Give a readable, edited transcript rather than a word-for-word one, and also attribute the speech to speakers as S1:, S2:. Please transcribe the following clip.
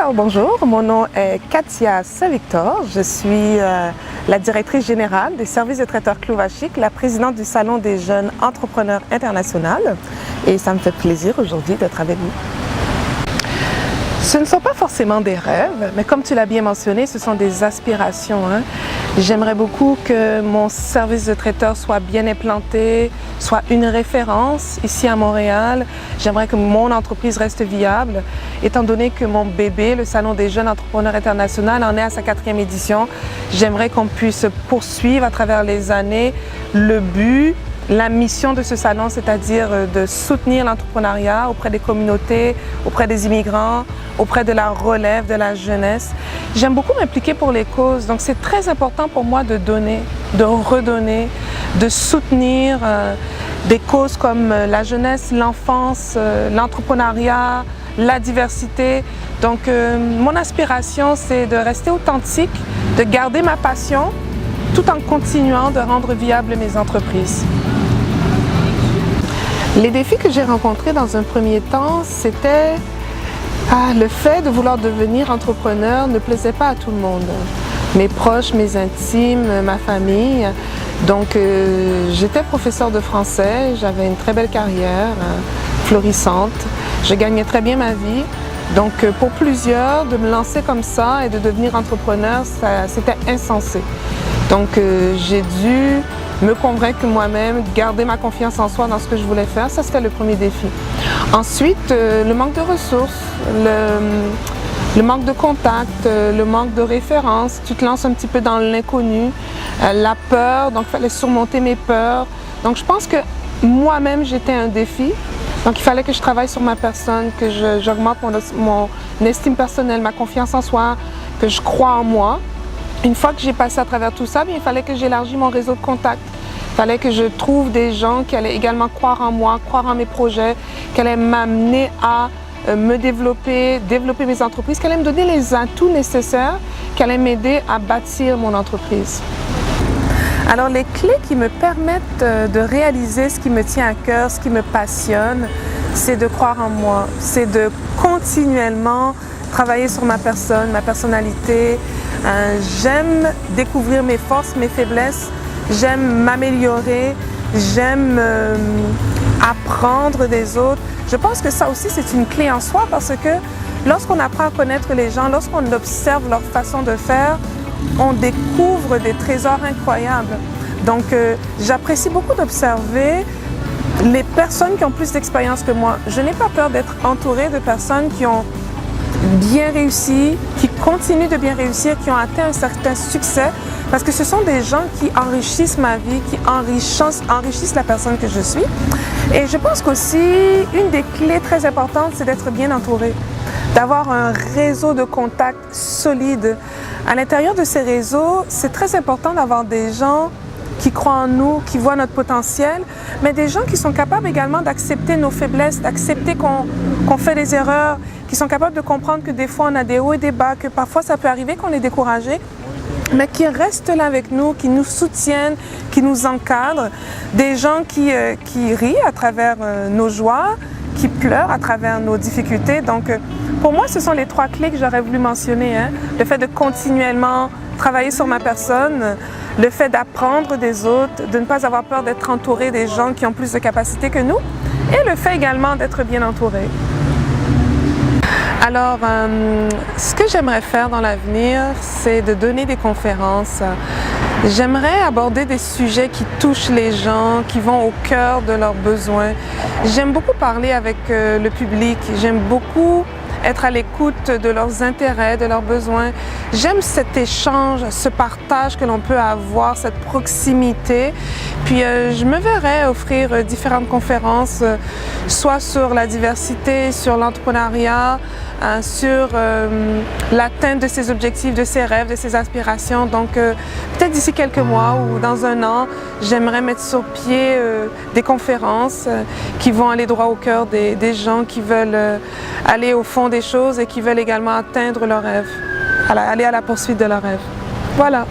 S1: Alors bonjour, mon nom est Katia Saint-Victor. Je suis la directrice générale des services de traiteurs Clouvachik, la présidente du Salon des jeunes entrepreneurs international. Et ça me fait plaisir aujourd'hui d'être avec vous. Ce ne sont pas forcément des rêves, mais comme tu l'as bien mentionné, ce sont des aspirations. J'aimerais beaucoup que mon service de traiteur soit bien implanté, soit une référence ici à Montréal. J'aimerais que mon entreprise reste viable, étant donné que mon bébé, le Salon des jeunes entrepreneurs international, en est à sa 4e édition. J'aimerais qu'on puisse poursuivre à travers les années le but, la mission de ce salon, c'est-à-dire de soutenir l'entrepreneuriat auprès des communautés, auprès des immigrants, auprès de la relève, de la jeunesse. J'aime beaucoup m'impliquer pour les causes, donc c'est très important pour moi de donner, de redonner, de soutenir des causes comme la jeunesse, l'enfance, l'entrepreneuriat, la diversité. Donc mon aspiration, c'est de rester authentique, de garder ma passion, tout en continuant de rendre viables mes entreprises. Les défis que j'ai rencontrés dans un premier temps, c'était le fait de vouloir devenir entrepreneur ne plaisait pas à tout le monde. Mes proches, mes intimes, ma famille. Donc j'étais professeure de français, j'avais une très belle carrière, florissante. Je gagnais très bien ma vie. Donc pour plusieurs, de me lancer comme ça et de devenir entrepreneur, c'était insensé. Donc j'ai dû me convaincre moi-même, garder ma confiance en soi dans ce que je voulais faire. Ça, c'était le premier défi. Ensuite, le manque de ressources, le manque de contact, le manque de références. Tu te lances un petit peu dans l'inconnu, la peur, donc il fallait surmonter mes peurs. Donc je pense que moi-même, j'étais un défi. Donc il fallait que je travaille sur ma personne, que j'augmente mon estime personnelle, ma confiance en soi, que je croie en moi. Une fois que j'ai passé à travers tout ça, il fallait que j'élargisse mon réseau de contacts. Il fallait que je trouve des gens qui allaient également croire en moi, croire en mes projets, qui allaient m'amener à me développer mes entreprises, qui allaient me donner les atouts nécessaires, qui allaient m'aider à bâtir mon entreprise. Alors les clés qui me permettent de réaliser ce qui me tient à cœur, ce qui me passionne, c'est de croire en moi, c'est de continuellement travailler sur ma personne, ma personnalité. J'aime découvrir mes forces, mes faiblesses, j'aime m'améliorer, j'aime apprendre des autres. Je pense que ça aussi c'est une clé en soi parce que lorsqu'on apprend à connaître les gens, lorsqu'on observe leur façon de faire, on découvre des trésors incroyables. Donc j'apprécie beaucoup d'observer les personnes qui ont plus d'expérience que moi. Je n'ai pas peur d'être entourée de personnes qui ont bien réussi, qui continuent de bien réussir, qui ont atteint un certain succès, parce que ce sont des gens qui enrichissent ma vie, qui enrichissent la personne que je suis. Et je pense qu'aussi, une des clés très importantes, c'est d'être bien entouré, d'avoir un réseau de contacts solide. À l'intérieur de ces réseaux, c'est très important d'avoir des gens qui croient en nous, qui voient notre potentiel, mais des gens qui sont capables également d'accepter nos faiblesses, d'accepter qu'on fait des erreurs, qui sont capables de comprendre que des fois on a des hauts et des bas, que parfois ça peut arriver qu'on est découragé, mais qui restent là avec nous, qui nous soutiennent, qui nous encadrent, des gens qui rient à travers nos joies, qui pleurent à travers nos difficultés. Donc pour moi, ce sont les 3 clés que j'aurais voulu mentionner. Le fait de continuellement travailler sur ma personne, le fait d'apprendre des autres, de ne pas avoir peur d'être entouré des gens qui ont plus de capacités que nous, et le fait également d'être bien entouré. Alors, ce que j'aimerais faire dans l'avenir, c'est de donner des conférences. J'aimerais aborder des sujets qui touchent les gens, qui vont au cœur de leurs besoins. J'aime beaucoup parler avec le public, j'aime beaucoup être à l'écoute de leurs intérêts, de leurs besoins. J'aime cet échange, ce partage que l'on peut avoir, cette proximité. Puis je me verrais offrir différentes conférences, soit sur la diversité, sur l'entrepreneuriat, sur l'atteinte de ses objectifs, de ses rêves, de ses aspirations. Donc peut-être d'ici quelques mois ou dans un an, j'aimerais mettre sur pied des conférences qui vont aller droit au cœur des gens qui veulent aller au fond des choses et qui veulent également atteindre leurs rêves, aller à la poursuite de leurs rêves. Voilà.